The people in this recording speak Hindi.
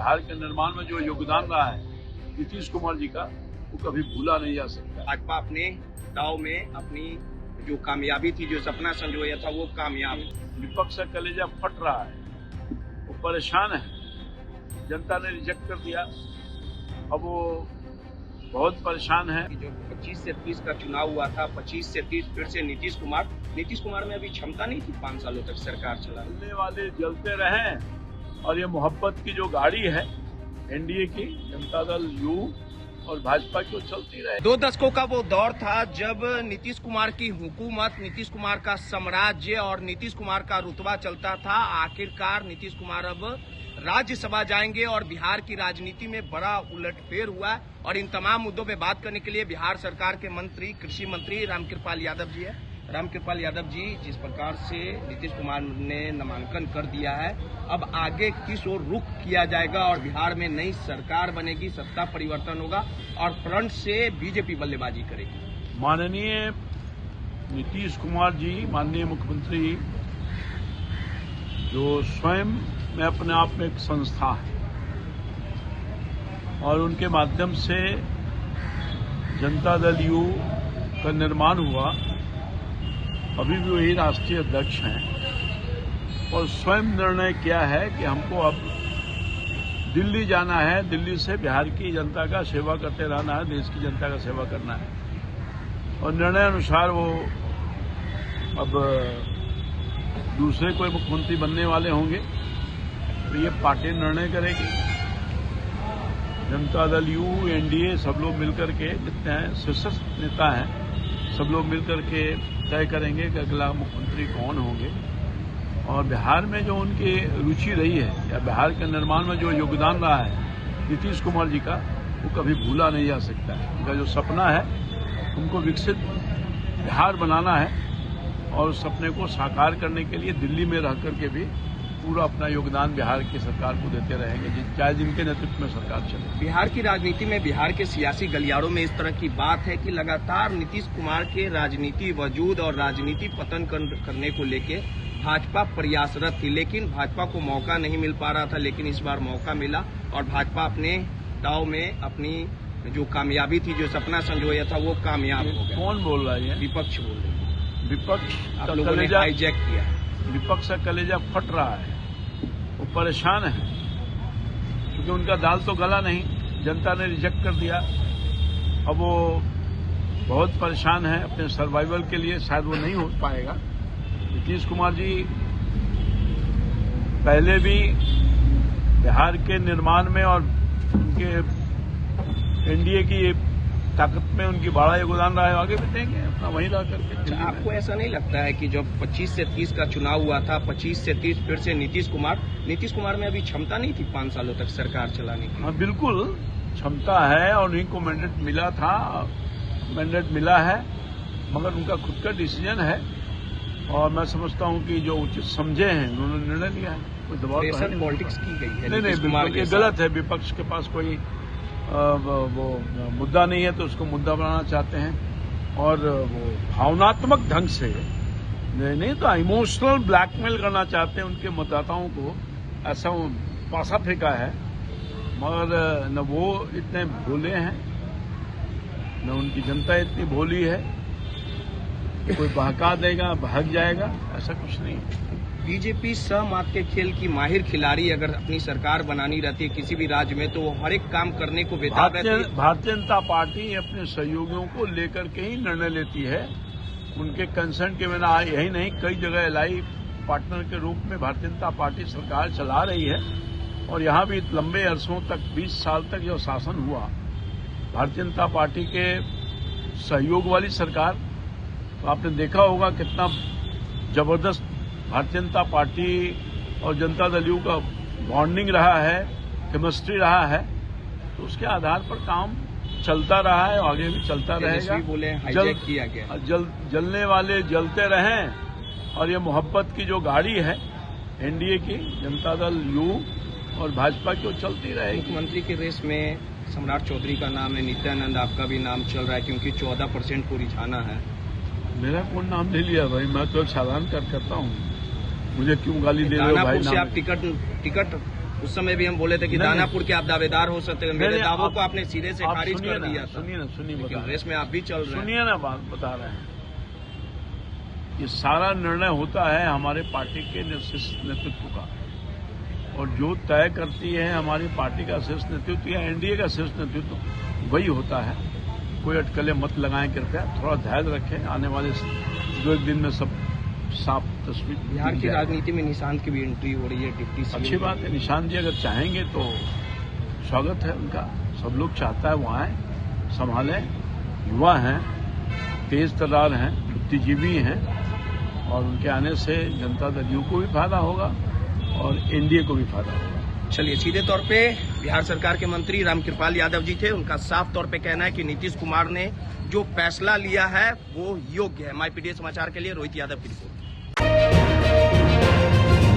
बिहार के निर्माण में जो योगदान रहा है नीतीश कुमार जी का, वो कभी भूला नहीं जा सकता। भाजपा अपने दाव में अपनी जो कामयाबी थी, जो सपना संजोया था, वो कामयाब। विपक्ष का कलेजा फट रहा है, वो परेशान है, जनता ने रिजेक्ट कर दिया, अब वो बहुत परेशान है। जो 25 से 30 का चुनाव हुआ था, 25 से 30 फिर से नीतीश कुमार में अभी क्षमता नहीं थी 5 सालों तक सरकार चलाने। जलने वाले जलते रहें, और ये मोहब्बत की जो गाड़ी है एनडीए की, जनता दल यू और भाजपा की, वो चलती रहे। 2 दशकों का वो दौर था जब नीतीश कुमार की हुकूमत, नीतीश कुमार का साम्राज्य और नीतीश कुमार का रुतबा चलता था। आखिरकार नीतीश कुमार अब राज्यसभा जाएंगे और बिहार की राजनीति में बड़ा उलटफेर हुआ है। और इन तमाम मुद्दों पे बात करने के लिए बिहार सरकार के मंत्री, कृषि मंत्री रामकृपाल यादव जी है। रामकृपाल यादव जी, जिस प्रकार से नीतीश कुमार ने नामांकन कर दिया है, अब आगे किस ओर रुख किया जाएगा और बिहार में नई सरकार बनेगी, सत्ता परिवर्तन होगा और फ्रंट से बीजेपी बल्लेबाजी करेगी? माननीय नीतीश कुमार जी, माननीय मुख्यमंत्री, जो स्वयं में अपने आप में एक संस्था है और उनके माध्यम से जनता दल यू का निर्माण हुआ, अभी भी वही राष्ट्रीय अध्यक्ष हैं और स्वयं निर्णय किया है कि हमको अब दिल्ली जाना है, दिल्ली से बिहार की जनता का सेवा करते रहना है, देश की जनता का सेवा करना है। और निर्णय अनुसार वो अब दूसरे कोई मुख्यमंत्री बनने वाले होंगे, तो ये पार्टी निर्णय करेगी। जनता दल यू, एनडीए सब लोग मिलकर के, जितने हैं शीर्ष नेता हैं, सब लोग मिलकर के तय करेंगे कि अगला मुख्यमंत्री कौन होंगे। और बिहार में जो उनकी रुचि रही है या बिहार के निर्माण में जो योगदान रहा है नीतीश कुमार जी का, वो कभी भूला नहीं जा सकता है। उनका जो सपना है, उनको विकसित बिहार बनाना है और उस सपने को साकार करने के लिए दिल्ली में रह करके भी पूरा अपना योगदान बिहार की सरकार को देते रहेंगे, चाहे जिनके नेतृत्व में सरकार चले। बिहार की राजनीति में, बिहार के सियासी गलियारों में इस तरह की बात है कि लगातार नीतीश कुमार के राजनीति वजूद और राजनीति पतन करने को लेके भाजपा प्रयासरत थी, लेकिन भाजपा को मौका नहीं मिल पा रहा था। लेकिन इस बार मौका मिला और भाजपा अपने दाव में अपनी जो कामयाबी थी, जो सपना संजोया था, वो कामयाब हो गया। कौन बोल रहा है? विपक्ष बोल रहे हैं। विपक्ष आप लोगों ने हाईजैक किया। विपक्ष का कलेजा फट रहा है, वो परेशान है, क्योंकि उनका दाल तो गला नहीं, जनता ने रिजेक्ट कर दिया, अब वो बहुत परेशान है। अपने सर्वाइवल के लिए शायद वो नहीं हो पाएगा। नीतीश कुमार जी पहले भी बिहार के निर्माण में और उनके एनडीए की ताकत में उनकी बड़ा योगदान रहा है, आगे भी देंगे अपना वहीं रह करके। आपको ऐसा नहीं लगता है कि जब 25 से 30 का चुनाव हुआ था, 25 से 30 फिर से नीतीश कुमार में अभी क्षमता नहीं थी 5 सालों तक सरकार चलाने की? हाँ, बिल्कुल क्षमता है और उन्हीं को मैंडेट मिला था, मैंडेट मिला है, मगर उनका खुद का डिसीजन है और मैं समझता हूं कि जो उचित समझे हैं उन्होंने निर्णय लिया है। कोई दबाव प्रेशर पॉलिटिक्स की गई है? नहीं, बिल्कुल ये गलत है। विपक्ष के पास कोई वो मुद्दा नहीं है तो उसको मुद्दा बनाना चाहते हैं और वो भावनात्मक ढंग से नहीं तो इमोशनल ब्लैकमेल करना चाहते हैं उनके मतदाताओं को। ऐसा पासा फेंका है, मगर न वो इतने भोले हैं, न उनकी जनता इतनी भोली है कि कोई बहका देगा, बहक जाएगा, ऐसा कुछ नहीं है। बीजेपी सहमात के खेल की माहिर खिलाड़ी अगर अपनी सरकार बनानी रहती है किसी भी राज्य में, तो वो हर एक काम करने को बेताब रहती है। भारतीय जनता पार्टी अपने सहयोगियों को लेकर के ही निर्णय लेती है, उनके कंसर्न के बिना। यही नहीं, कई जगह एलआई पार्टनर के रूप में भारतीय जनता पार्टी सरकार चला रही है और यहाँ भी लंबे अरसों तक, 20 साल तक जो शासन हुआ भारतीय जनता पार्टी के सहयोग वाली सरकार, तो आपने देखा होगा कितना जबरदस्त भारतीय जनता पार्टी और जनता दल यू का बॉन्डिंग रहा है, केमिस्ट्री रहा है, तो उसके आधार पर काम चलता रहा है, आगे भी चलता रहेगा। बोले हाईजैक किया गया। जलने वाले जलते रहें, और ये मोहब्बत की जो गाड़ी है एनडीए की, जनता दल यू और भाजपा की, वो चलती रहेगी। मुख्यमंत्री के रेस में सम्राट चौधरी का नाम है, नित्यानंद आपका भी नाम चल रहा है, क्योंकि 14% को रिझाना है। मेरा कौन नाम नहीं लिया भाई, मैं तो साधारण करता हूँ, मुझे क्यों गाली दे रहे हो भाई? से आप टिकट उस समय भी हम बोले थे कि नहीं, दानापुर के आप दावेदार हो सकते हैं, मेरे नहीं, दावों आप- को आपने सिरे से आप खारिज सुनिए कर ना, दिया था। सुनिए लेकिन बता रेस में आप भी चल रहे हैं। सुनिए ना, बात बता रहे हैं। ये सारा निर्णय होता है हमारे पार्टी के नेतृत्व का, और जो तय करती है हमारी पार्टी का शीर्ष नेतृत्व या एनडीए का शीर्ष नेतृत्व, वही होता है। कोई अटकलें मत लगाएं कृपया, थोड़ा धैर्य रखें। आने वाले 2-1 दिन में सब साफ तस्वीर बिहार दिख की जाएगी। राजनीति में निशांत की भी एंट्री हो रही है, डिप्टी सीएम अच्छी बात है। निशांत जी अगर चाहेंगे तो स्वागत है उनका। सब लोग चाहता है वो आए, संभालें। युवा हैं, तेज तर्रार हैं, बुद्धिजीवी हैं, और उनके आने से जनता दल यू को भी फायदा होगा और एनडीए को भी फायदा होगा। चलिए, सीधे तौर पे बिहार सरकार के मंत्री रामकृपाल यादव जी थे, उनका साफ तौर पे कहना है कि नीतीश कुमार ने जो फैसला लिया है वो योग्य है। माई पीडीए समाचार के लिए रोहित यादव की रिपोर्ट।